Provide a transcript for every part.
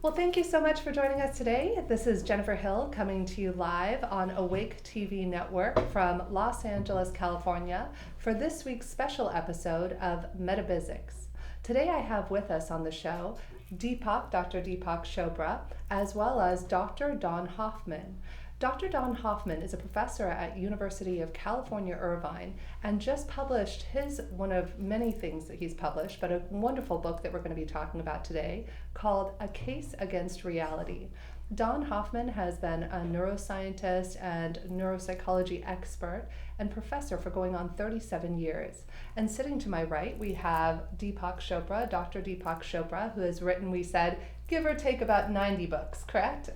Well, thank you so much for joining us today. This is Jennifer Hill coming to you live on Awake TV Network from Los Angeles, California, for this week's special episode of MetaBizics. Today I have with us on the show Dr. Deepak Chopra, as well as Dr. Don Hoffman. Dr. Don Hoffman is a professor at University of California, Irvine, and just published one of many things that he's published, but a wonderful book that we're going to be talking about today called A Case Against Reality. Don Hoffman has been a neuroscientist and neuropsychology expert and professor for going on 37 years. And sitting to my right, we have Deepak Chopra, Dr. Deepak Chopra, who has written, we said, give or take about 90 books, correct?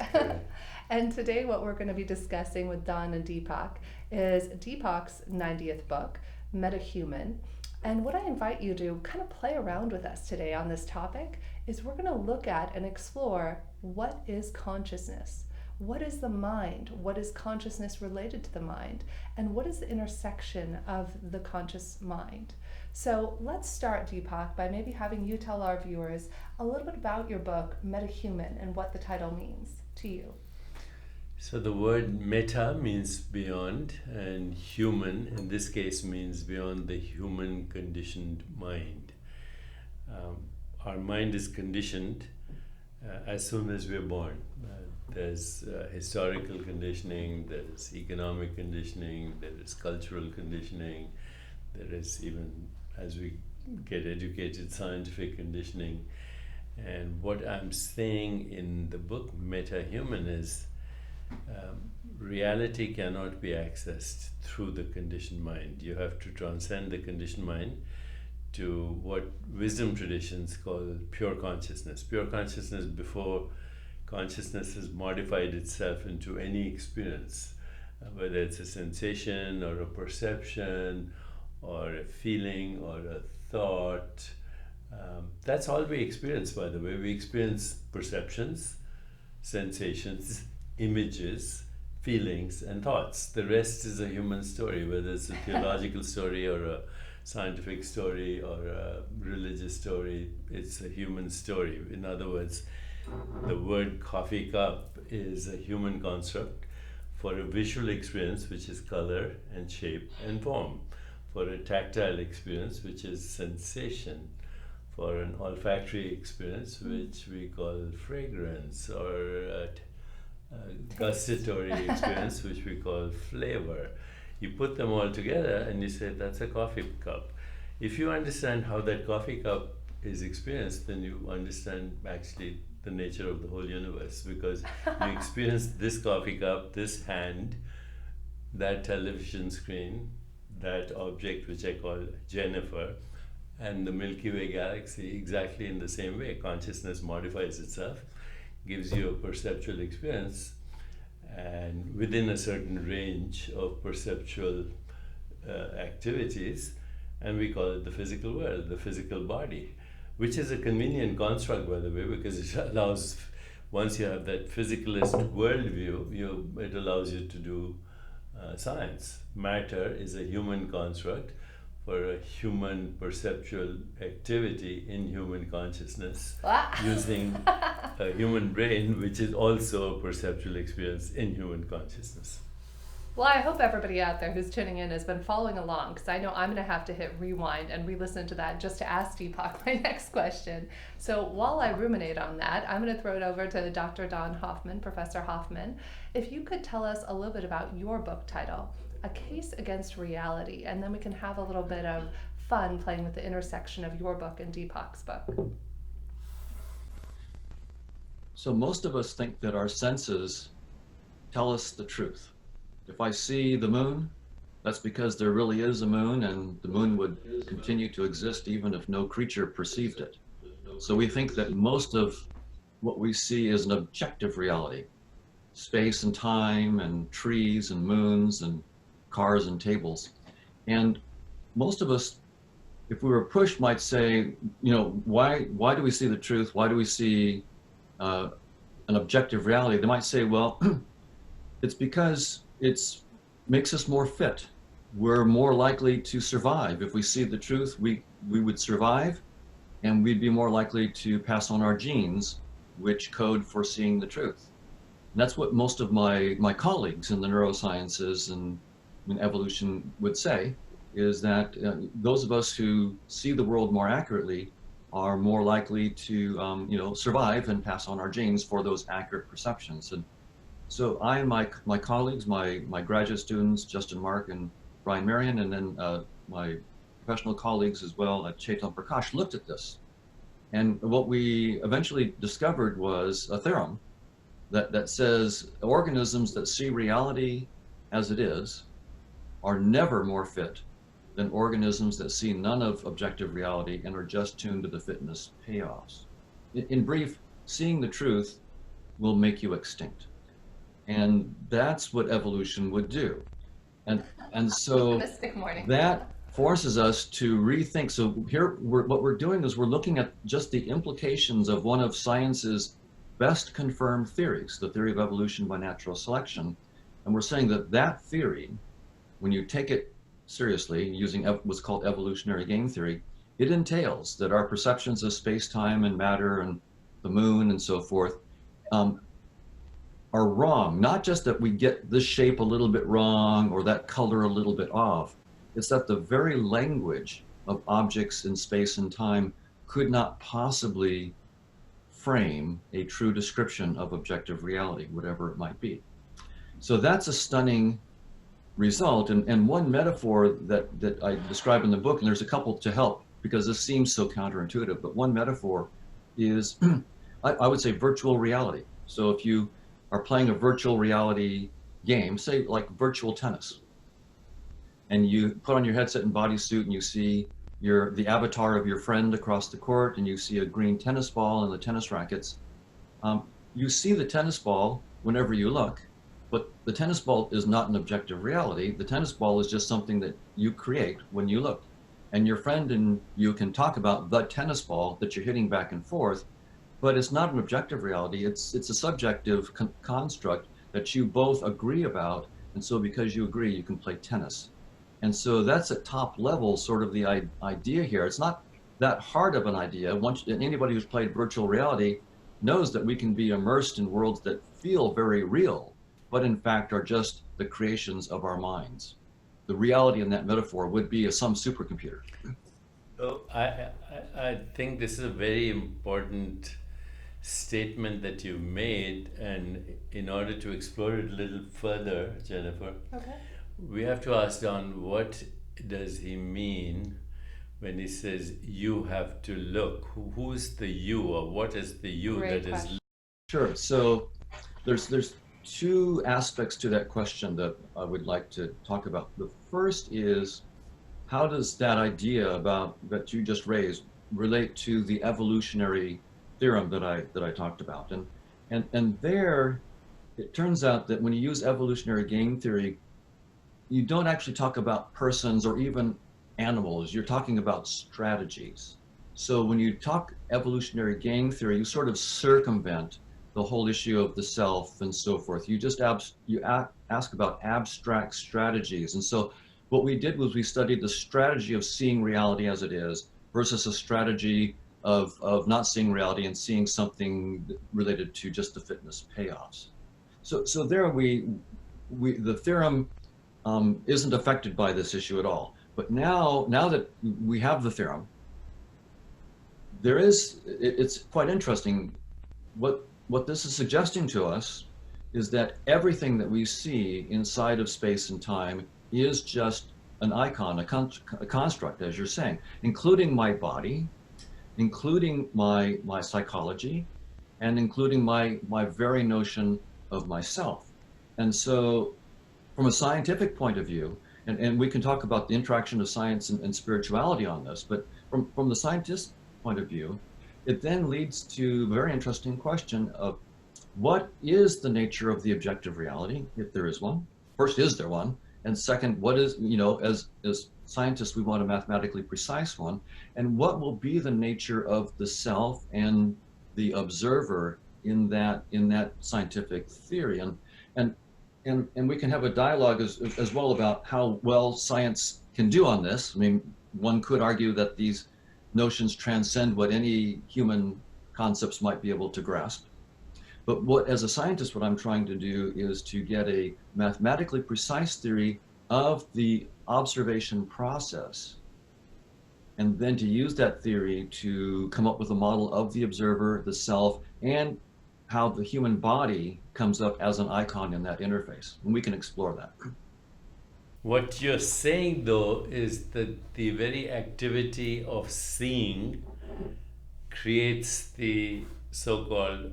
And today what we're going to be discussing with Don and Deepak is Deepak's 90th book, Metahuman. And what I invite you to kind of play around with us today on this topic is we're going to look at and explore what is consciousness? What is the mind? What is consciousness related to the mind? And what is the intersection of the conscious mind? So let's start, Deepak, by maybe having you tell our viewers a little bit about your book, Metahuman, and what the title means to you. So the word meta means beyond, and human in this case means beyond the human conditioned mind. Our mind is conditioned as soon as we're born. There's historical conditioning, there is economic conditioning, there is cultural conditioning, there is even, as we get educated, scientific conditioning. And what I'm saying in the book Metahuman is reality cannot be accessed through the conditioned mind. You have to transcend the conditioned mind to what wisdom traditions call pure consciousness. Pure consciousness before consciousness has modified itself into any experience, whether it's a sensation or a perception or a feeling or a thought. That's all we experience, by the way. We experience perceptions, sensations, images, feelings, and thoughts. The rest is a human story, whether it's a theological story or a scientific story or a religious story. It's a human story. In other words, the word coffee cup is a human construct for a visual experience, which is color and shape and form, for a tactile experience, which is sensation, for an olfactory experience, which we call fragrance, or a gustatory experience, which we call flavor. You put them all together and you say that's a coffee cup. If you understand how that coffee cup is experienced, then you understand actually the nature of the whole universe, because you experience this coffee cup, this hand, that television screen, that object which I call Jennifer, and the Milky Way galaxy exactly in the same way. Consciousness modifies itself, gives you a perceptual experience, and within a certain range of perceptual activities, and we call it the physical world, the physical body, which is a convenient construct, by the way, because it allows, once you have that physicalist worldview, it allows you to do science. Matter is a human construct for a human perceptual activity in human consciousness, using a human brain, which is also a perceptual experience in human consciousness. Well, I hope everybody out there who's tuning in has been following along, because I know I'm going to have to hit rewind and re-listen to that just to ask Deepak my next question. So while I ruminate on that, I'm going to throw it over to Dr. Don Hoffman, Professor Hoffman. If you could tell us a little bit about your book title, A Case Against Reality, and then we can have a little bit of fun playing with the intersection of your book and Deepak's book. So most of us think that our senses tell us the truth. If I see the moon, that's because there really is a moon, and the moon would continue to exist even if no creature perceived it. So we think that most of what we see is an objective reality. Space and time and trees and moons and cars and tables. And most of us, if we were pushed, might say, why do we see the truth? Why do we see an objective reality? They might say, well, it's because it makes us more fit. We're more likely to survive. If we see the truth, we would survive, and we'd be more likely to pass on our genes which code for seeing the truth. And that's what most of my colleagues in the neurosciences and in evolution would say, is that those of us who see the world more accurately are more likely to survive and pass on our genes for those accurate perceptions. And so I and my colleagues, my graduate students, Justin Mark and Brian Marion, and then my professional colleagues as well at Chetan Prakash looked at this. And what we eventually discovered was a theorem that says organisms that see reality as it is are never more fit than organisms that see none of objective reality and are just tuned to the fitness payoffs. In brief, seeing the truth will make you extinct. And that's what evolution would do. And so that forces us to rethink. So here, what we're doing is we're looking at just the implications of one of science's best confirmed theories, the theory of evolution by natural selection. And we're saying that that theory, when you take it seriously, using what's called evolutionary game theory, it entails that our perceptions of space-time and matter and the moon and so forth are wrong. Not just that we get this shape a little bit wrong or that color a little bit off. It's that the very language of objects in space and time could not possibly frame a true description of objective reality, whatever it might be. So that's a stunning result. And one metaphor that I describe in the book, and there's a couple to help because this seems so counterintuitive, but one metaphor is, I would say, virtual reality. So if you are playing a virtual reality game, say like virtual tennis, and you put on your headset and bodysuit and you see the avatar of your friend across the court, and you see a green tennis ball and the tennis rackets, you see the tennis ball whenever you look, but the tennis ball is not an objective reality. The tennis ball is just something that you create when you look. And your friend and you can talk about the tennis ball that you're hitting back and forth, but it's not an objective reality. It's a subjective construct that you both agree about. And so because you agree, you can play tennis. And so that's at top level, sort of the idea here. It's not that hard of an idea. Anybody who's played virtual reality knows that we can be immersed in worlds that feel very real, but in fact are just the creations of our minds. The reality in that metaphor would be some supercomputer. So I think this is a very important statement that you made, and in order to explore it a little further, Jennifer, we have to ask Don, what does he mean when he says you have to look? Who's the you, or what is the you Great that question. is? Sure. So there's two aspects to that question that I would like to talk about. The first is, how does that idea that you just raised relate to the evolutionary theorem that I talked about? And there, it turns out that when you use evolutionary game theory, you don't actually talk about persons or even animals. You're talking about strategies. So when you talk evolutionary game theory, you sort of circumvent the whole issue of the self and so forth. You just ask about abstract strategies. And so what we did was we studied the strategy of seeing reality as it is versus a strategy of not seeing reality and seeing something related to just the fitness payoffs. So there the theorem isn't affected by this issue at all. But now that we have the theorem, it's quite interesting. What this is suggesting to us is that everything that we see inside of space and time is just an icon, a construct, as you're saying, including my body, including my psychology, and including my very notion of myself. And so from a scientific point of view, and we can talk about the interaction of science and spirituality on this, but from the scientist's point of view, it then leads to a very interesting question of what is the nature of the objective reality, if there is one? First, is there one? And second, what is, as scientists, we want a mathematically precise one. And what will be the nature of the self and the observer in that scientific theory? And we can have a dialogue as well about how well science can do on this. I mean, one could argue that these notions transcend what any human concepts might be able to grasp. But what, as a scientist, what I'm trying to do is to get a mathematically precise theory of the observation process, and then to use that theory to come up with a model of the observer, the self, and how the human body comes up as an icon in that interface. And we can explore that. What you're saying, though, is that the very activity of seeing creates the so-called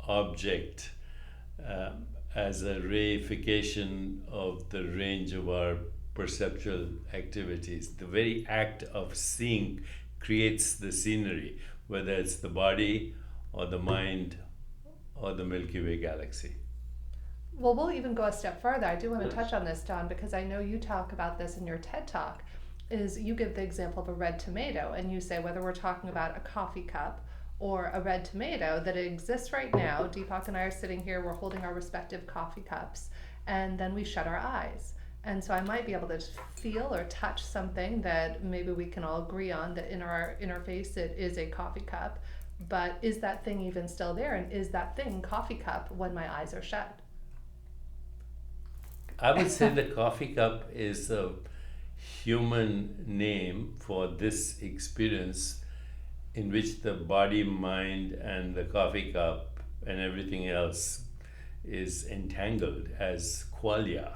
object as a reification of the range of our perceptual activities. The very act of seeing creates the scenery, whether it's the body or the mind or the Milky Way galaxy. Well, we'll even go a step further. I do want to touch on this, Don, because I know you talk about this in your TED Talk, is you give the example of a red tomato, and you say whether we're talking about a coffee cup or a red tomato, that it exists right now. Deepak and I are sitting here, we're holding our respective coffee cups, and then we shut our eyes. And so I might be able to feel or touch something that maybe we can all agree on that in our interface it is a coffee cup, but is that thing even still there? And is that thing coffee cup when my eyes are shut? I would say the coffee cup is a human name for this experience in which the body, mind, and the coffee cup and everything else is entangled as qualia,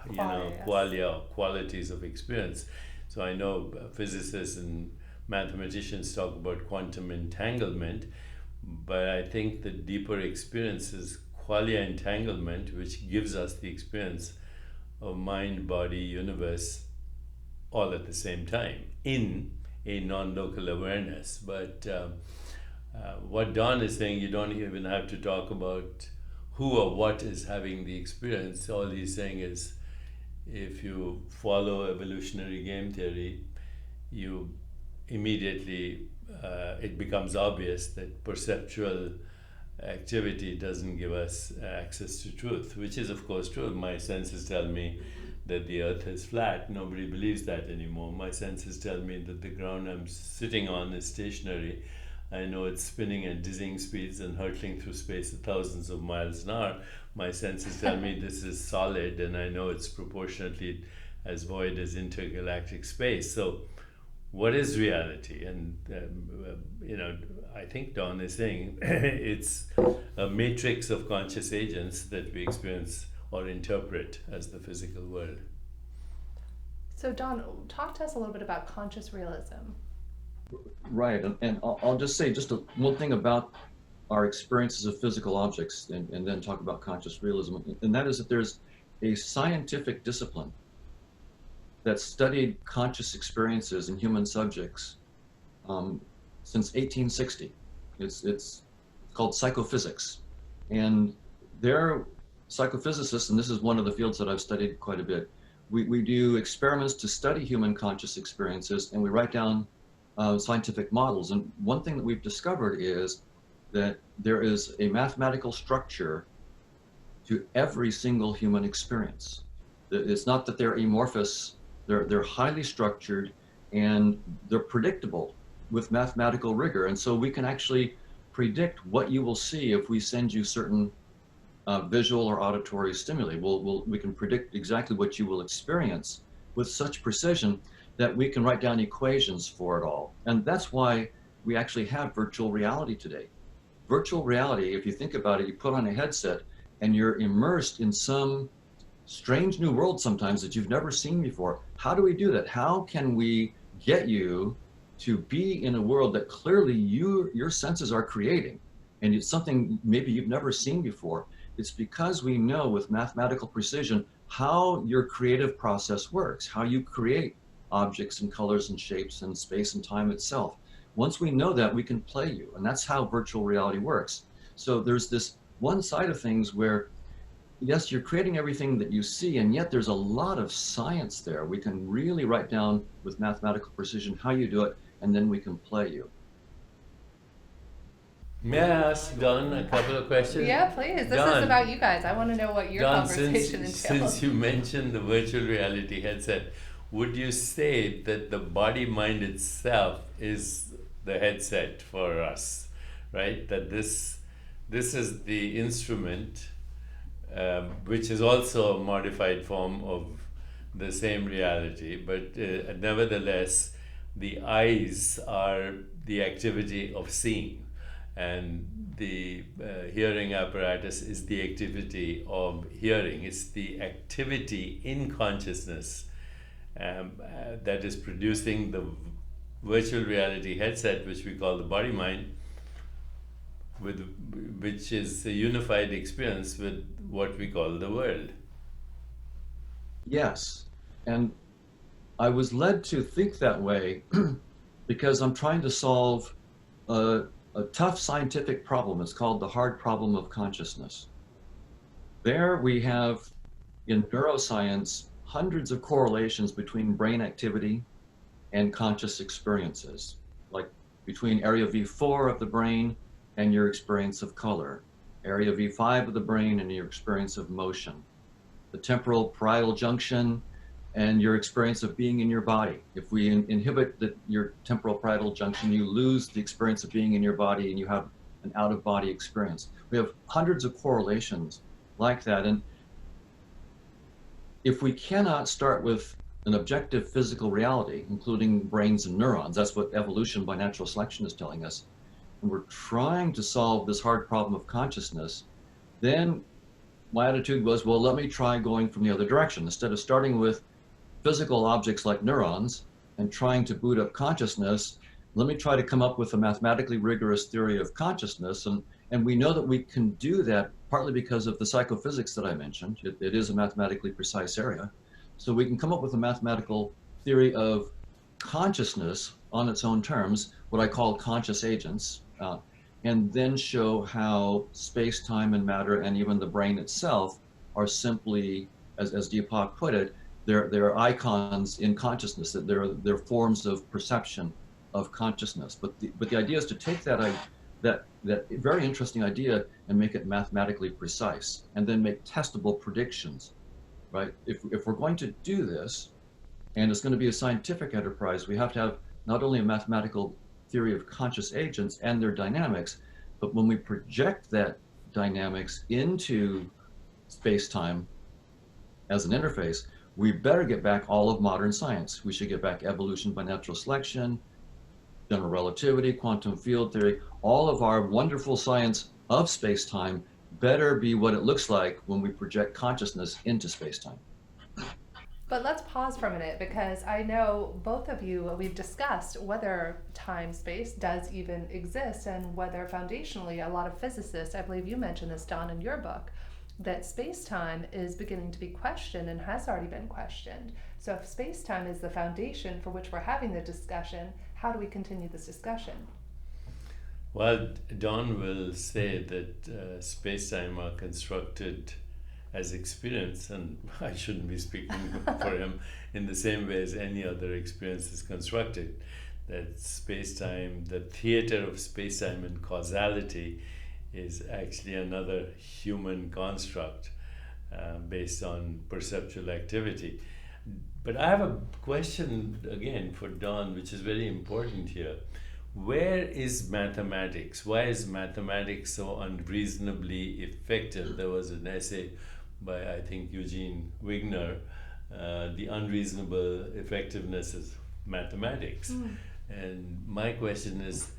qualia, or qualities of experience. So I know physicists and mathematicians talk about quantum entanglement, but I think the deeper experience is qualia entanglement, which gives us the experience of mind, body, universe all at the same time in a non-local awareness. But what Don is saying, you don't even have to talk about who or what is having the experience. All he's saying is if you follow evolutionary game theory, you immediately, it becomes obvious that perceptual activity doesn't give us access to truth, which is of course true. My senses tell me that the earth is flat. Nobody believes that anymore. My senses tell me that the ground I'm sitting on is stationary. I know it's spinning at dizzying speeds and hurtling through space at thousands of miles an hour. My senses tell me this is solid, and I know it's proportionately as void as intergalactic space. So what is reality? And I think Don is saying it's a matrix of conscious agents that we experience or interpret as the physical world. So Don, talk to us a little bit about conscious realism. Right, and I'll just say one thing about our experiences of physical objects, and then talk about conscious realism, and that is that there's a scientific discipline that studied conscious experiences in human subjects since 1860. It's called psychophysics, and they're psychophysicists, and this is one of the fields that I've studied quite a bit. We do experiments to study human conscious experiences, and we write down scientific models. And one thing that we've discovered is that there is a mathematical structure to every single human experience. It's not that they're amorphous, they're highly structured, and they're predictable with mathematical rigor. And so we can actually predict what you will see if we send you certain visual or auditory stimuli. We can predict exactly what you will experience with such precision that we can write down equations for it all. And that's why we actually have virtual reality today. Virtual reality, if you think about it, you put on a headset and you're immersed in some strange new world sometimes that you've never seen before. How do we do that? How can we get you to be in a world that clearly your senses are creating, and it's something maybe you've never seen before? It's because we know with mathematical precision how your creative process works, how you create objects and colors and shapes and space and time itself. Once we know that, we can play you, and that's how virtual reality works. So there's this one side of things where, yes, you're creating everything that you see, and yet there's a lot of science there. We can really write down with mathematical precision how you do it, and then we can play you. May I ask Don a couple of questions? Yeah, please. This is about you guys. I want to know what your conversation entails. Since you mentioned the virtual reality headset, would you say that the body-mind itself is the headset for us, right? That this this is the instrument, which is also a modified form of the same reality, but nevertheless, the eyes are the activity of seeing, and the hearing apparatus is the activity of hearing. It's the activity in consciousness that is producing the virtual reality headset, which we call the body mind, which is a unified experience with what we call the world. Yes, and I was led to think that way because I'm trying to solve a tough scientific problem. It's called the hard problem of consciousness. There we have, in neuroscience, hundreds of correlations between brain activity and conscious experiences, like between area V4 of the brain and your experience of color, area V5 of the brain and your experience of motion, the temporal parietal junction and your experience of being in your body. If we inhibit your temporal parietal junction, you lose the experience of being in your body and you have an out-of-body experience. We have hundreds of correlations like that. And if we cannot start with an objective physical reality, including brains and neurons, that's what evolution by natural selection is telling us, and we're trying to solve this hard problem of consciousness, then my attitude was, well, let me try going from the other direction. Instead of starting with physical objects like neurons and trying to boot up consciousness, let me try to come up with a mathematically rigorous theory of consciousness. And we know that we can do that partly because of the psychophysics that I mentioned. It is a mathematically precise area. So we can come up with a mathematical theory of consciousness on its own terms, what I call conscious agents, and then show how space, time, and matter, and even the brain itself are simply, as Deepak put it, they're icons in consciousness, that they're forms of perception of consciousness. But the idea is to take that very interesting idea and make it mathematically precise, and then make testable predictions, right? If we're going to do this, and it's going to be a scientific enterprise, we have to have not only a mathematical theory of conscious agents and their dynamics, but when we project that dynamics into space-time as an interface, we better get back all of modern science. We should get back evolution by natural selection, general relativity, quantum field theory. All of our wonderful science of space-time better be what it looks like when we project consciousness into space-time. But let's pause for a minute, because I know both of you, we've discussed whether time-space does even exist, and whether foundationally a lot of physicists, I believe you mentioned this, Don, in your book, that space-time is beginning to be questioned and has already been questioned. So if space-time is the foundation for which we're having the discussion, how do we continue this discussion? Well, Don will say that space-time are constructed as experience, and I shouldn't be speaking for him, in the same way as any other experience is constructed. That space-time, the theater of space-time and causality, is actually another human construct based on perceptual activity. But I have a question again for Don, which is very important here. Where is mathematics? Why is mathematics so unreasonably effective? There was an essay by, I think, Eugene Wigner, The Unreasonable Effectiveness of Mathematics. And my question is,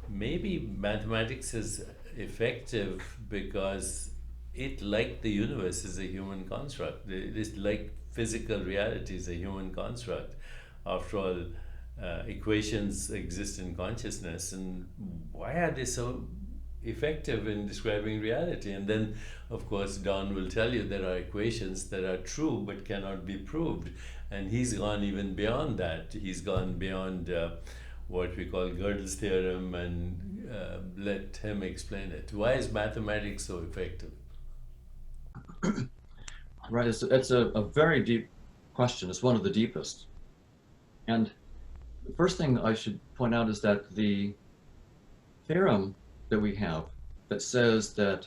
maybe mathematics is effective because it, like the universe, is a human construct. It is like physical reality is a human construct. After all, equations exist in consciousness, and why are they so effective in describing reality? And then, of course, Don will tell you there are equations that are true but cannot be proved, and he's gone even beyond that. He's gone beyond what we call Gödel's theorem, and let him explain it. Why is mathematics so effective? Right, it's a very deep question. It's one of the deepest. And the first thing I should point out is that the theorem that we have that says that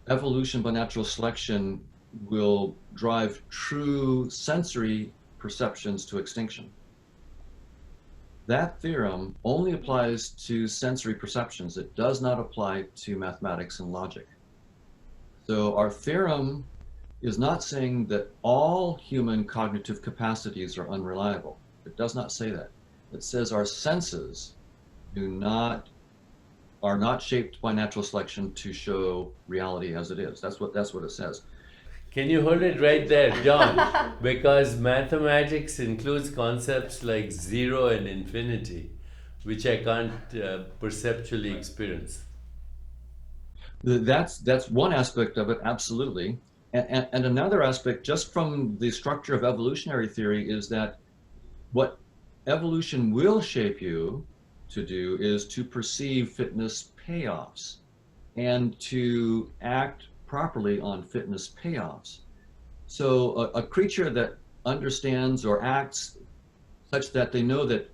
evolution by natural selection will drive true sensory perceptions to extinction. that theorem only applies to sensory perceptions. It does not apply to mathematics and logic. So our theorem is not saying that all human cognitive capacities are unreliable. It does not say that. It says our senses are not shaped by natural selection to show reality as it is. That's what it says. Can you hold it right there, John? Because mathematics includes concepts like zero and infinity, which I can't perceptually experience. That's one aspect of it, absolutely. And another aspect, just from the structure of evolutionary theory, is that what evolution will shape you to do is to perceive fitness payoffs and to act properly on fitness payoffs. So a creature that understands or acts such that they know that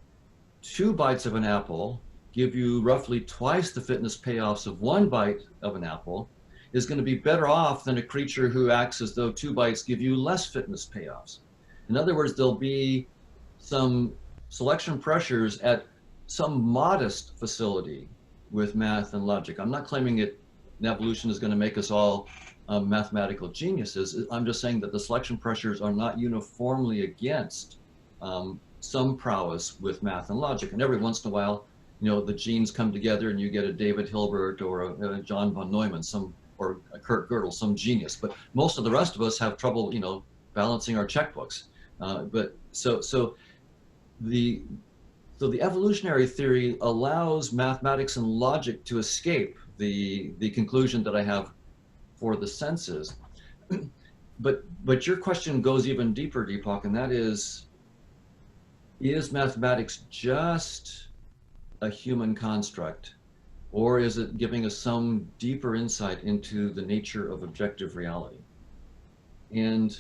2 bites of an apple give you roughly twice the fitness payoffs of 1 bite of an apple is going to be better off than a creature who acts as though 2 bites give you less fitness payoffs. In other words, there'll be some selection pressures at some modest facility with math and logic. I'm not claiming evolution is going to make us all mathematical geniuses. I'm just saying that the selection pressures are not uniformly against some prowess with math and logic. And every once in a while, the genes come together and you get a David Hilbert or a John von Neumann, or a Kurt Gödel, some genius. But most of the rest of us have trouble, balancing our checkbooks. So the evolutionary theory allows mathematics and logic to escape the conclusion that I have for the senses. But your question goes even deeper, Deepak, and that is mathematics just a human construct, or is it giving us some deeper insight into the nature of objective reality? And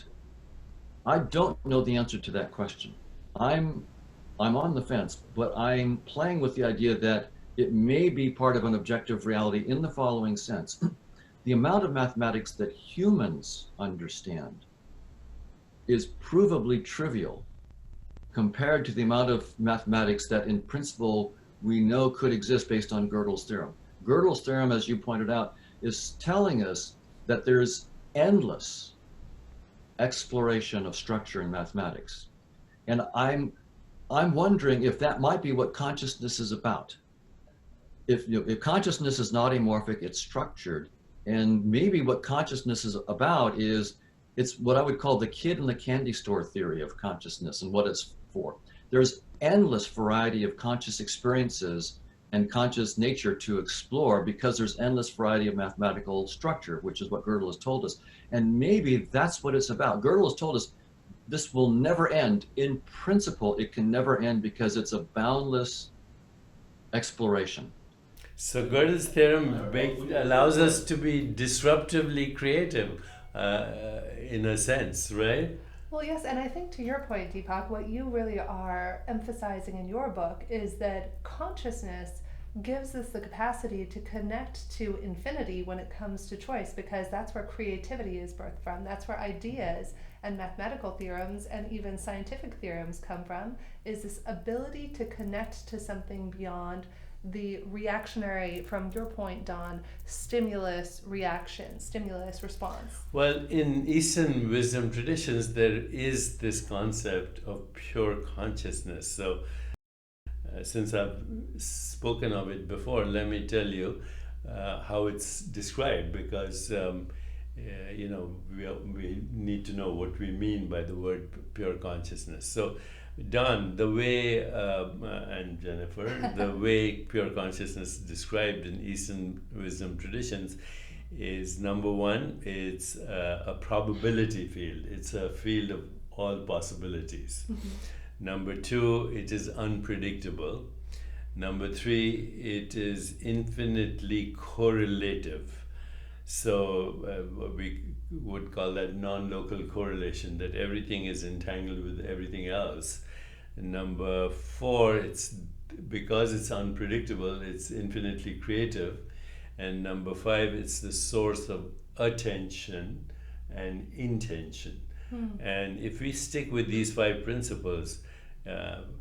I don't know the answer to that question. I'm on the fence, but I'm playing with the idea that it may be part of an objective reality in the following sense. The amount of mathematics that humans understand is provably trivial compared to the amount of mathematics that in principle we know could exist based on Gödel's theorem. Gödel's theorem, as you pointed out, is telling us that there's endless exploration of structure in mathematics. And I'm wondering if that might be what consciousness is about. If consciousness is not amorphic, it's structured. And maybe what consciousness is about it's what I would call the kid in the candy store theory of consciousness and what it's for. There's endless variety of conscious experiences and conscious nature to explore because there's endless variety of mathematical structure, which is what Gödel has told us. And maybe that's what it's about. Gödel has told us this will never end. In principle, it can never end because it's a boundless exploration. So Gödel's theorem allows us to be disruptively creative in a sense, right? Well, yes, and I think to your point, Deepak, what you really are emphasizing in your book is that consciousness gives us the capacity to connect to infinity when it comes to choice, because that's where creativity is birthed from. That's where ideas and mathematical theorems and even scientific theorems come from, is this ability to connect to something beyond the reactionary, from your point, Don, stimulus reaction, stimulus response. Well, in Eastern wisdom traditions, there is this concept of pure consciousness. So, since I've spoken of it before, let me tell you how it's described, because we need to know what we mean by the word pure consciousness. So, Don, the way, and Jennifer, the way pure consciousness is described in Eastern wisdom traditions is, number one, it's a probability field. It's a field of all possibilities. Mm-hmm. Number two, it is unpredictable. Number three, it is infinitely correlative. So we would call that non-local correlation, that everything is entangled with everything else. Number four, because it's unpredictable, it's infinitely creative. And number five, it's the source of attention and intention. And if we stick with these 5 principles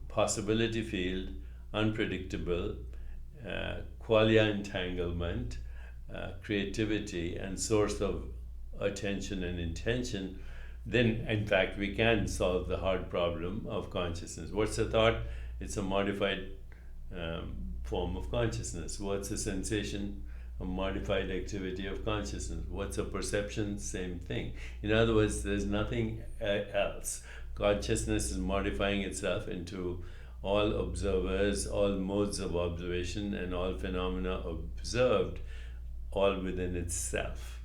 possibility field, unpredictable, qualia entanglement, creativity, and source of attention and intention, then in fact we can solve the hard problem of consciousness. What's a thought? It's a modified form of consciousness. What's a sensation? A modified activity of consciousness. What's a perception? Same thing. In other words, there's nothing else. Consciousness is modifying itself into all observers, all modes of observation, and all phenomena observed, all within itself.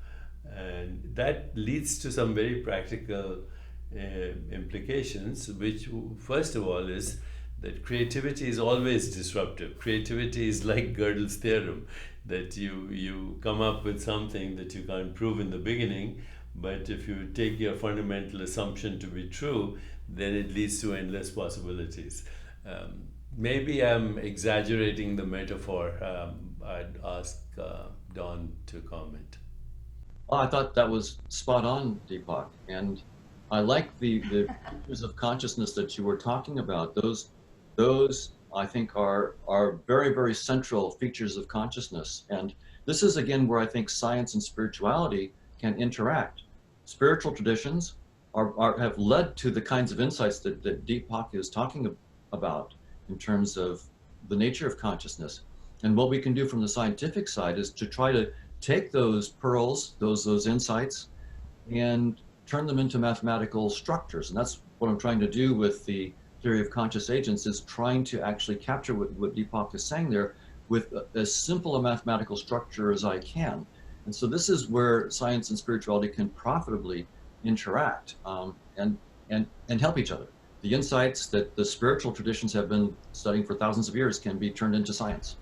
And that leads to some very practical implications, which first of all is that creativity is always disruptive. Creativity is like Gödel's theorem, that you come up with something that you can't prove in the beginning, but if you take your fundamental assumption to be true, then it leads to endless possibilities. Maybe I'm exaggerating the metaphor. I'd ask Don to comment. Well, I thought that was spot on, Deepak. And I like the features of consciousness that you were talking about. Those I think are very, very central features of consciousness. And this is again where I think science and spirituality can interact. Spiritual traditions have led to the kinds of insights that Deepak is talking about in terms of the nature of consciousness. And what we can do from the scientific side is to try to take those pearls, those insights, and turn them into mathematical structures. And that's what I'm trying to do with the theory of conscious agents, is trying to actually capture what Deepak is saying there with as simple a mathematical structure as I can. And so this is where science and spirituality can profitably interact and help each other. The insights that the spiritual traditions have been studying for thousands of years can be turned into science.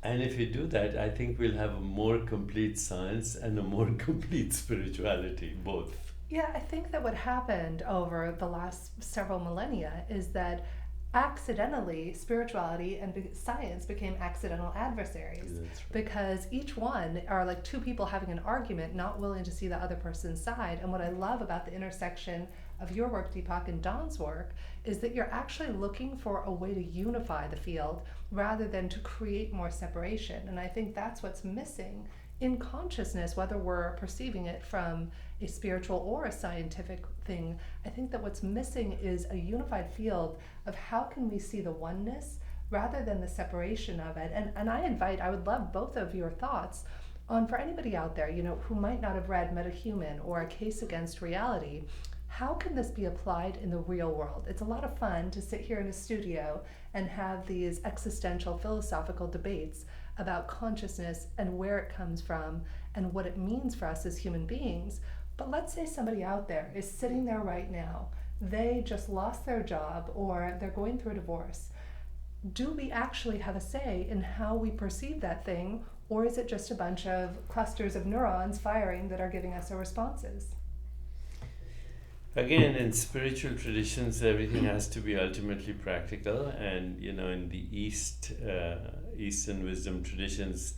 And if you do that, I think we'll have a more complete science and a more complete spirituality, both. Yeah, I think that what happened over the last several millennia is that accidentally spirituality and science became accidental adversaries. That's right. Because each one are like two people having an argument, not willing to see the other person's side. And what I love about the intersection of your work, Deepak, and Don's work is that you're actually looking for a way to unify the field rather than to create more separation. And I think that's what's missing in consciousness, whether we're perceiving it from a spiritual or a scientific thing. I think that what's missing is a unified field of how can we see the oneness rather than the separation of it. And I would love both of your thoughts on, for anybody out there, who might not have read Metahuman or A Case Against Reality, how can this be applied in the real world? It's a lot of fun to sit here in a studio and have these existential philosophical debates about consciousness and where it comes from and what it means for us as human beings. But let's say somebody out there is sitting there right now. They just lost their job or they're going through a divorce. Do we actually have a say in how we perceive that thing, or is it just a bunch of clusters of neurons firing that are giving us our responses? Again, in spiritual traditions, everything has to be ultimately practical. And in the Eastern wisdom traditions,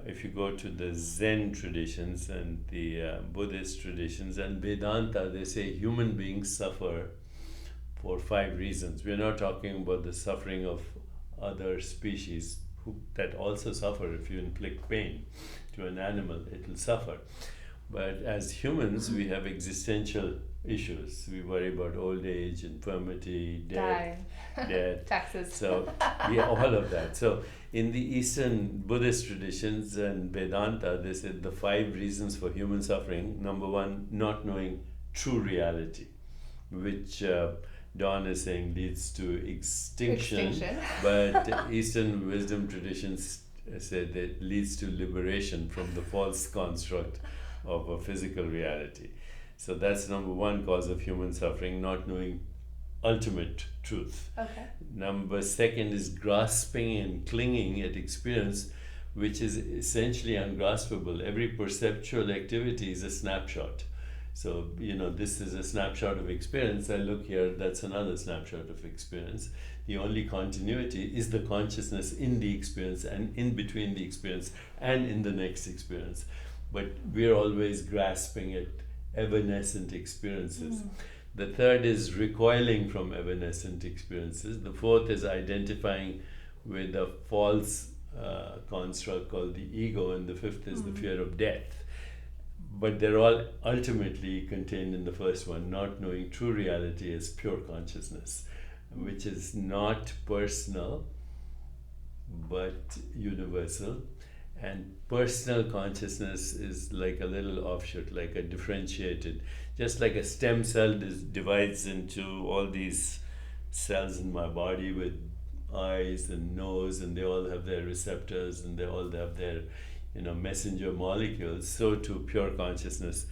if you go to the Zen traditions and the Buddhist traditions and Vedanta, they say human beings suffer for 5 reasons. We're not talking about the suffering of other species that also suffer. If you inflict pain to an animal, it will suffer. But as humans, we have existential issues. We worry about old age, infirmity, death, taxes. So all of that. So in the Eastern Buddhist traditions and Vedanta, they said the 5 reasons for human suffering. Number 1, not knowing true reality, which Don is saying leads to extinction. But Eastern wisdom traditions said that leads to liberation from the false construct of a physical reality. So that's number 1 cause of human suffering, not knowing ultimate truth. Okay. Number 2 is grasping and clinging at experience, which is essentially ungraspable. Every perceptual activity is a snapshot. So, this is a snapshot of experience. I look here, that's another snapshot of experience. The only continuity is the consciousness in the experience and in between the experience and in the next experience. But we're always grasping at evanescent experiences. The third is recoiling from evanescent experiences. The fourth is identifying with a false construct called the ego. And the fifth is the fear of death. But they're all ultimately contained in the first one, not knowing true reality as pure consciousness, which is not personal but universal. And personal consciousness is like a little offshoot, like a differentiated, just like a stem cell divides into all these cells in my body with eyes and nose, and they all have their receptors and they all have their messenger molecules. So too pure consciousness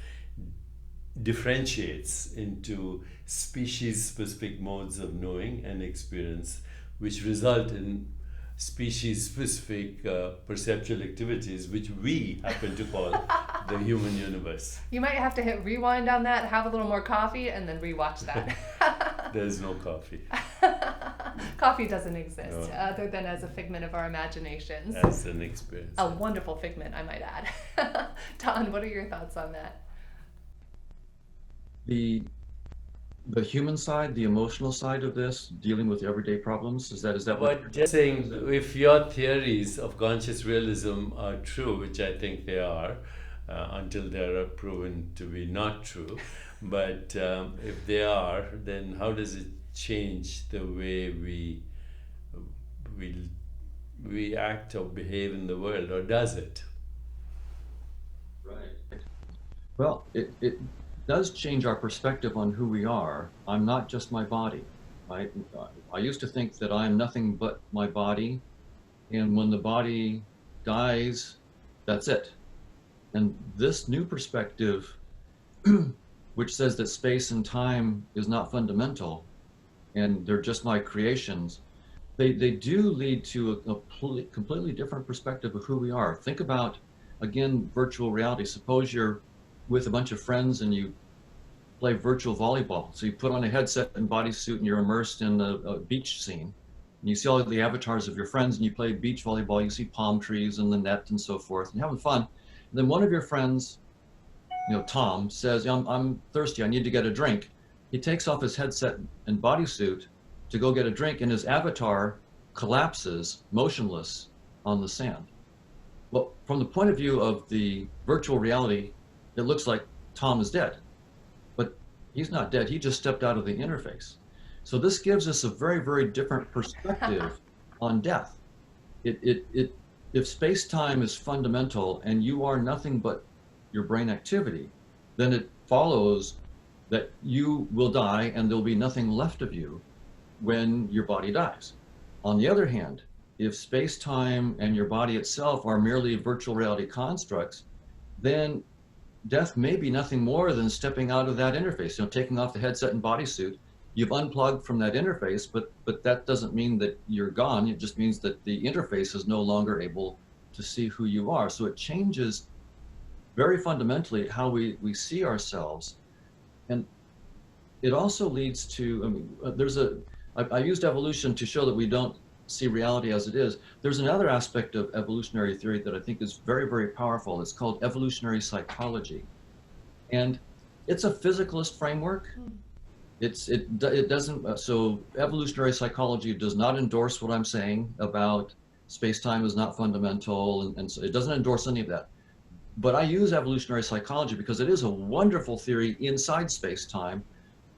differentiates into species specific modes of knowing and experience, which result in species specific perceptual activities, which we happen to call the human universe. You might have to hit rewind on that, have a little more coffee, and then rewatch that. There's no coffee. Coffee doesn't exist, No. other than as a figment of our imaginations. As an experience. A wonderful figment, I might add. Don, what are your thoughts on that? The human side, the emotional side of this, dealing with everyday problems, is that what? But just saying, if your theories of conscious realism are true, which I think they are, until they're proven to be not true, but if they are, then how does it change the way we act or behave in the world, or does it? Right. Well, it does change our perspective on who we are. I'm not just my body. I used to think that I am nothing but my body, and when the body dies, that's it. And this new perspective, which says that space and time is not fundamental, and they're just my creations, they do lead to a completely different perspective of who we are. Think about, again, virtual reality. Suppose you're with a bunch of friends and you play virtual volleyball. So you put on a headset and bodysuit and you're immersed in a beach scene. And you see all of the avatars of your friends and you play beach volleyball. You see palm trees and the net and so forth, and you're having fun. And then one of your friends, Tom, says, I'm thirsty, I need to get a drink. He takes off his headset and bodysuit to go get a drink, and his avatar collapses motionless on the sand. Well, from the point of view of the virtual reality, it looks like Tom is dead, but he's not dead. He just stepped out of the interface. So this gives us a very, very different perspective on death. If space-time is fundamental and you are nothing but your brain activity, then it follows that you will die and there'll be nothing left of you when your body dies. On the other hand, if space-time and your body itself are merely virtual reality constructs, then death may be nothing more than stepping out of that interface, taking off the headset and bodysuit. You've unplugged from that interface, but that doesn't mean that you're gone. It just means that the interface is no longer able to see who you are. So it changes very fundamentally how we see ourselves. And it also leads to, I used evolution to show that we don't see reality as it is. There's another aspect of evolutionary theory that I think is very, very powerful. It's called evolutionary psychology. And it's a physicalist framework. It doesn't, so evolutionary psychology does not endorse what I'm saying about space-time is not fundamental, and so it doesn't endorse any of that. But I use evolutionary psychology because it is a wonderful theory inside space-time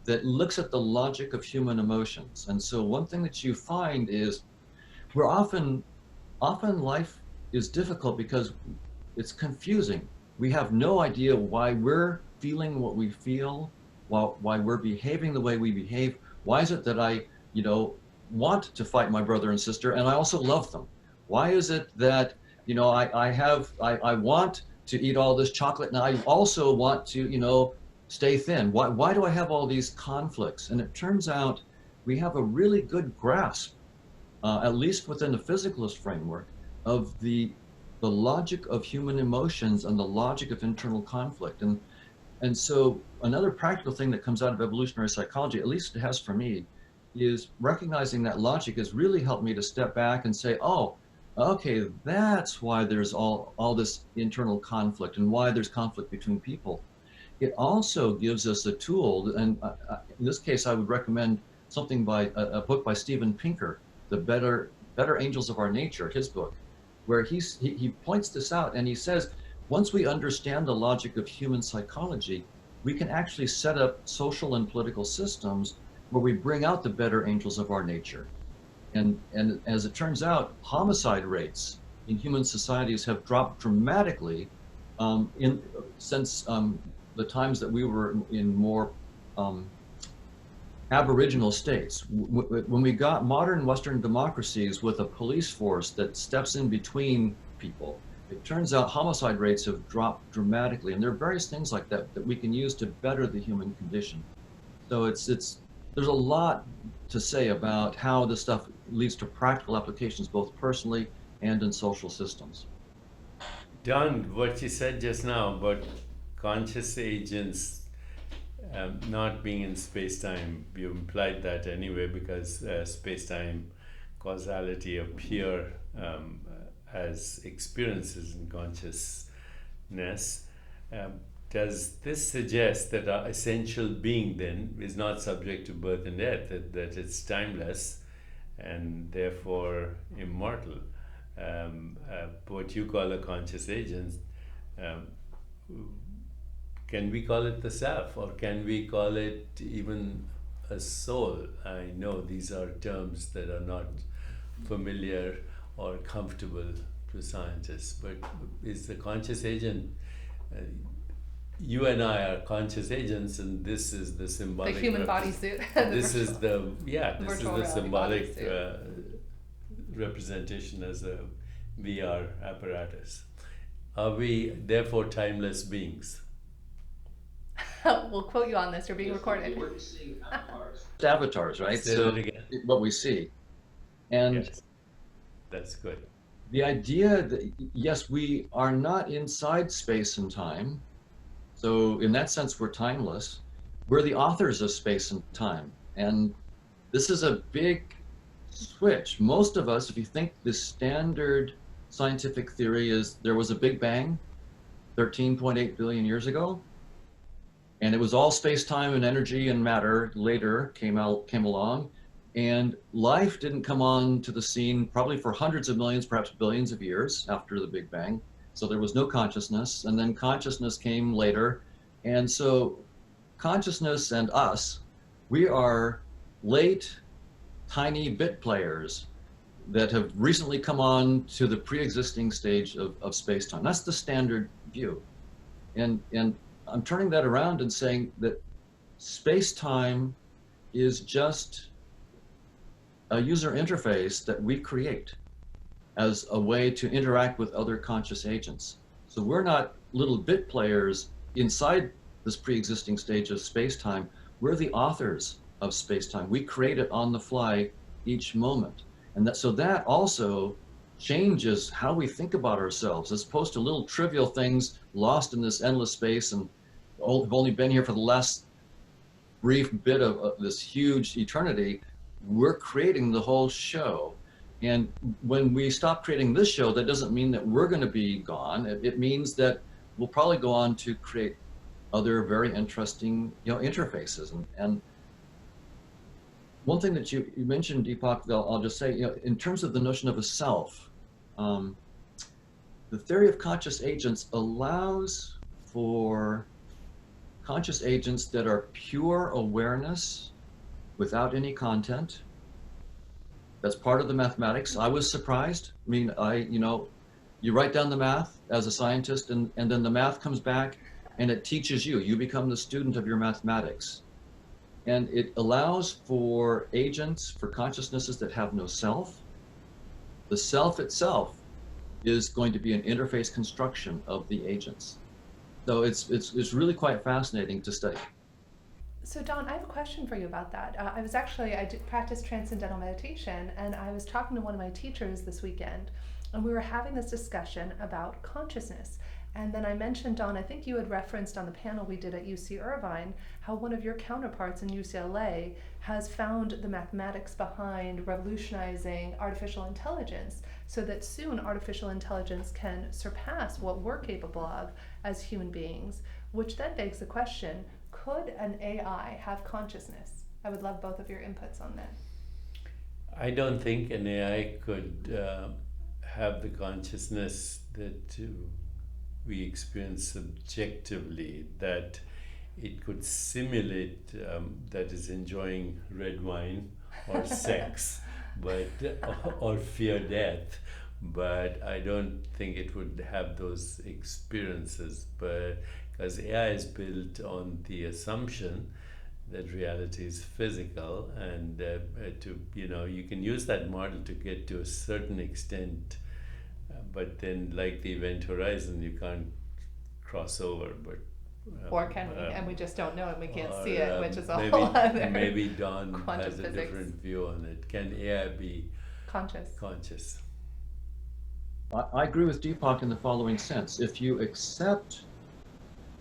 that looks at the logic of human emotions. And so one thing that you find is we're often life is difficult because it's confusing. We have no idea why we're feeling what we feel, why we're behaving the way we behave. Why is it that I, want to fight my brother and sister and I also love them? Why is it that, I want to eat all this chocolate and I also want to, stay thin? Why do I have all these conflicts? And it turns out we have a really good grasp, at least within the physicalist framework, of the logic of human emotions and the logic of internal conflict. And so another practical thing that comes out of evolutionary psychology, at least it has for me, is recognizing that logic has really helped me to step back and say, oh, okay, that's why there's all this internal conflict and why there's conflict between people. it also gives us a tool, and in this case, I would recommend something by a book by Steven Pinker, The Better Angels of Our Nature, his book, where he points this out, and he says, once we understand the logic of human psychology, we can actually set up social and political systems where we bring out the better angels of our nature. And as it turns out, homicide rates in human societies have dropped dramatically since the times that we were in more aboriginal states. When we got modern Western democracies with a police force that steps in between people, it turns out homicide rates have dropped dramatically. And there are various things like that that we can use to better the human condition. So there's a lot to say about how this stuff leads to practical applications, both personally and in social systems. Don, what you said just now about conscious agents not being in space-time, you implied that anyway because space-time causality appear as experiences in consciousness. Does this suggest that our essential being then is not subject to birth and death, that it's timeless and therefore immortal? What you call a conscious agent, can we call it the self, or can we call it even a soul? I know these are terms that are not familiar or comfortable to scientists, but is the conscious agent, you and I are conscious agents, and this is the symbolic. The human bodysuit. This is the symbolic representation as a VR apparatus. Are we therefore timeless beings? We'll quote you on this. You're being recorded. We're seeing avatars. Avatars, right? Say that again. What we see. And yes, that's good. The idea that, yes, we are not inside space and time. So in that sense, we're timeless. We're the authors of space and time. And this is a big switch. Most of us, if you think the standard scientific theory is there was a Big Bang 13.8 billion years ago, and it was all space-time and energy and matter later came along, and life didn't come on to the scene probably for hundreds of millions, perhaps billions of years after the Big Bang. So there was no consciousness, and then consciousness came later. And so consciousness and us, we are late, tiny bit players that have recently come on to the pre-existing stage of space-time. That's the standard view. And I'm turning that around and saying that space-time is just a user interface that we create as a way to interact with other conscious agents. So we're not little bit players inside this pre-existing stage of space-time. We're the authors of space-time. We create it on the fly each moment. And that also changes how we think about ourselves, as opposed to little trivial things lost in this endless space and have only been here for the last brief bit of this huge eternity. We're creating the whole show. And when we stop creating this show, that doesn't mean that we're going to be gone. It means that we'll probably go on to create other very interesting, interfaces. And one thing that you mentioned, Deepak, I'll just say, in terms of the notion of a self, the theory of conscious agents allows for conscious agents that are pure awareness without any content. That's part of the mathematics. I was surprised. I mean, you write down the math as a scientist, and then the math comes back and it teaches you. You become the student of your mathematics. And it allows for agents, for consciousnesses that have no self. The self itself is going to be an interface construction of the agents. So it's really quite fascinating to study. So Don, I have a question for you about that. I did practice transcendental meditation, and I was talking to one of my teachers this weekend, and we were having this discussion about consciousness. And then I mentioned, Don, I think you had referenced on the panel we did at UC Irvine, how one of your counterparts in UCLA has found the mathematics behind revolutionizing artificial intelligence, so that soon artificial intelligence can surpass what we're capable of as human beings. which then begs the question, could an AI have consciousness? I would love both of your inputs on that. I don't think an AI could have the consciousness that we experience subjectively, that it could simulate that is enjoying red wine or sex, but or fear death. But I don't think it would have those experiences. But because AI is built on the assumption that reality is physical, and you can use that model to get to a certain extent, but then like the event horizon, you can't cross over. But or can we? And we just don't know it. We can't see it, which is a maybe, whole other maybe Don quantum has a physics. different view on it. Can AI be conscious? I agree with Deepak in the following sense. If you accept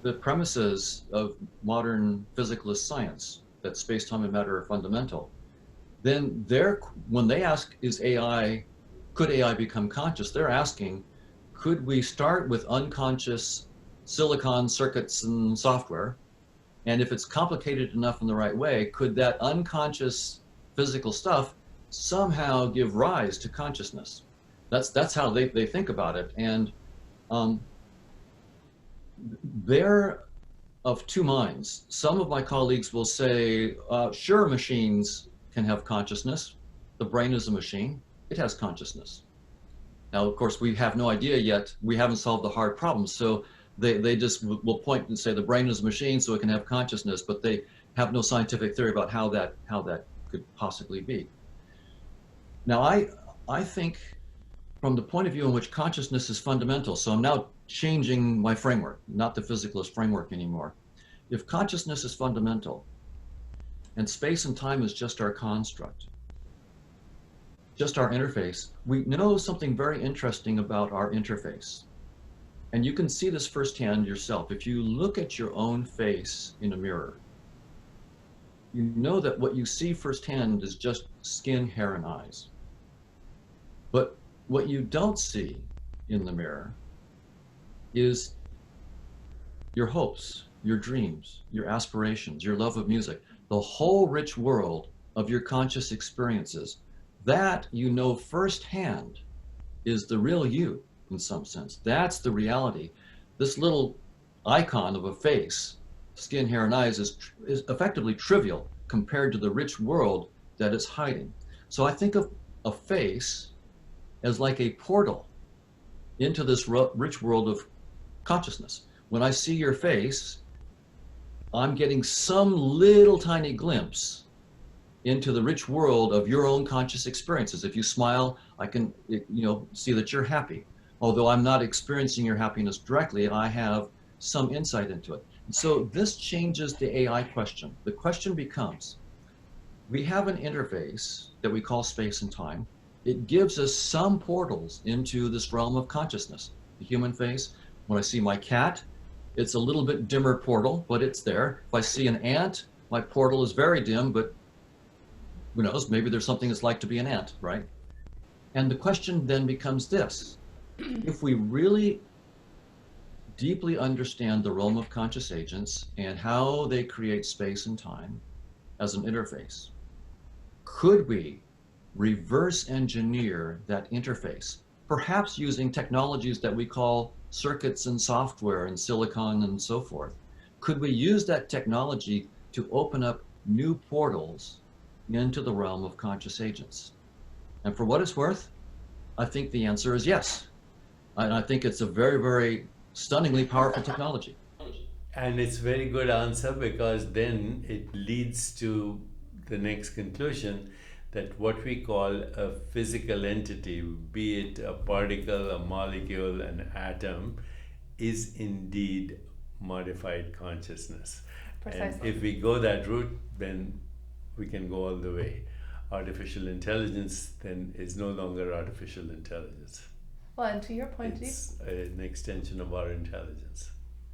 the premises of modern physicalist science, that space-time and matter are fundamental, then when they ask, could AI become conscious, they're asking, could we start with unconscious silicon circuits and software? And if it's complicated enough in the right way, could that unconscious physical stuff somehow give rise to consciousness? That's how they think about it. And they're of two minds. Some of my colleagues will say, sure, machines can have consciousness. The brain is a machine. It has consciousness. Now, of course, we have no idea yet. We haven't solved the hard problems. So they just will point and say the brain is a machine, so it can have consciousness, but they have no scientific theory about how that could possibly be. Now, I think from the point of view in which consciousness is fundamental, so I'm now changing my framework, not the physicalist framework anymore. If consciousness is fundamental and space and time is just our construct, just our interface, we know something very interesting about our interface. And you can see this firsthand yourself. If you look at your own face in a mirror, you know that what you see firsthand is just skin, hair, and eyes. But what you don't see in the mirror is your hopes, your dreams, your aspirations, your love of music, the whole rich world of your conscious experiences. That you know firsthand is the real you in some sense. That's the reality. This little icon of a face, skin, hair, and eyes is effectively trivial compared to the rich world that it's hiding. So I think of a face as like a portal into this rich world of consciousness. When I see your face, I'm getting some little tiny glimpse into the rich world of your own conscious experiences. If you smile, I can see that you're happy. Although I'm not experiencing your happiness directly, I have some insight into it. And so this changes the AI question. The question becomes, we have an interface that we call space and time. It gives us some portals into this realm of consciousness. The human face, when I see my cat, it's a little bit dimmer portal, but it's there. If I see an ant, my portal is very dim, but who knows, maybe there's something it's like to be an ant, right? And the question then becomes this. If we really deeply understand the realm of conscious agents and how they create space and time as an interface, could we reverse engineer that interface, perhaps using technologies that we call circuits and software and silicon and so forth? Could we use that technology to open up new portals into the realm of conscious agents? And for what it's worth, I think the answer is yes. And I think it's a very, very stunningly powerful technology. And it's a very good answer, because then it leads to the next conclusion, that what we call a physical entity, be it a particle, a molecule, an atom, is indeed modified consciousness. Precisely. And if we go that route, then we can go all the way. Artificial intelligence then is no longer artificial intelligence. Well, and to your point, It's an extension of our intelligence.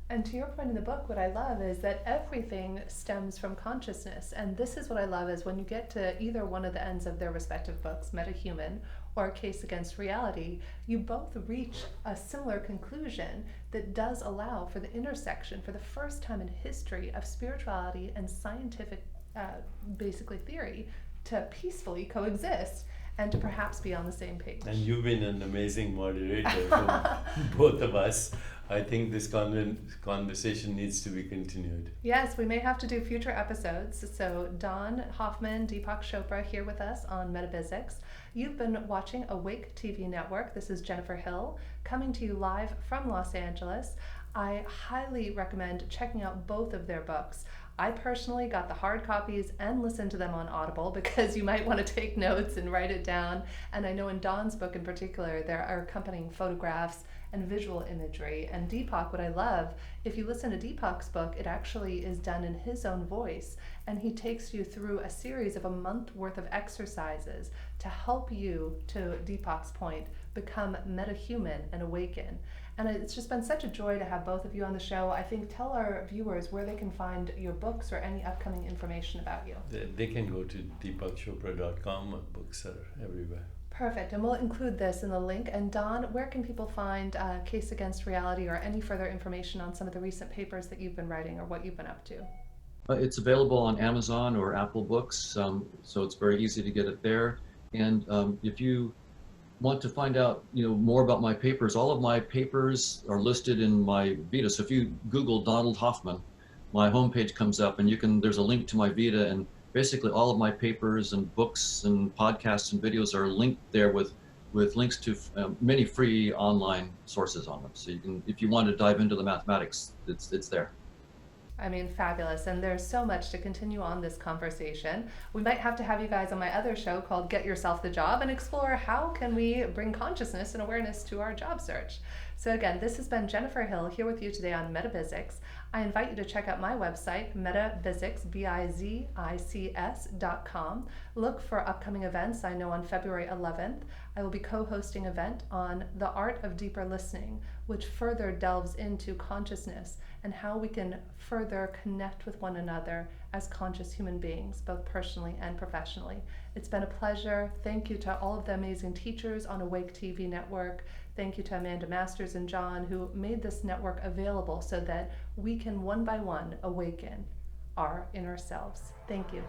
And to your point in the book, what I love is that everything stems from consciousness. And this is what I love, is when you get to either one of the ends of their respective books, Metahuman or A Case Against Reality, you both reach a similar conclusion that does allow for the intersection, for the first time in history, of spirituality and scientific, basically theory, to peacefully coexist and to perhaps be on the same page. And you've been an amazing moderator for both of us. I think this conversation needs to be continued. Yes, we may have to do future episodes. So Don Hoffman, Deepak Chopra here with us on MetaBizics. You've been watching Awake TV Network. This is Jennifer Hill coming to you live from Los Angeles. I highly recommend checking out both of their books. I personally got the hard copies and listened to them on Audible because you might want to take notes and write it down. And I know in Don's book in particular, there are accompanying photographs and visual imagery. And Deepak, what I love, if you listen to Deepak's book, it actually is done in his own voice. And he takes you through a series of a month worth of exercises to help you, to Deepak's point, become metahuman and awaken. And it's just been such a joy to have both of you on the show. I think tell our viewers where they can find your books or any upcoming information about you. They can go to deepakchopra.com. Books are everywhere. Perfect. And we'll include this in the link. And Don, where can people find Case Against Reality or any further information on some of the recent papers that you've been writing or what you've been up to? It's available on Amazon or Apple Books, so it's very easy to get it there. And if you want to find out, more about my papers, all of my papers are listed in my Vita. So if you Google Don Hoffman, my homepage comes up, and there's a link to my Vita, and basically all of my papers and books and podcasts and videos are linked there with links to many free online sources on them. So you can, if you want to dive into the mathematics, it's there. I mean, fabulous. And there's so much to continue on this conversation. We might have to have you guys on my other show called Get Yourself the Job and explore how can we bring consciousness and awareness to our job search. So again, this has been Jennifer Hill here with you today on MetaBizics. I invite you to check out my website, MetaBizics, BIZICS.com. Look for upcoming events. I know on February 11th, I will be co-hosting an event on the art of deeper listening, which further delves into consciousness and how we can further connect with one another as conscious human beings, both personally and professionally. It's been a pleasure. Thank you to all of the amazing teachers on Awake TV Network. Thank you to Amanda Masters and John, who made this network available so that we can one by one awaken our inner selves. Thank you.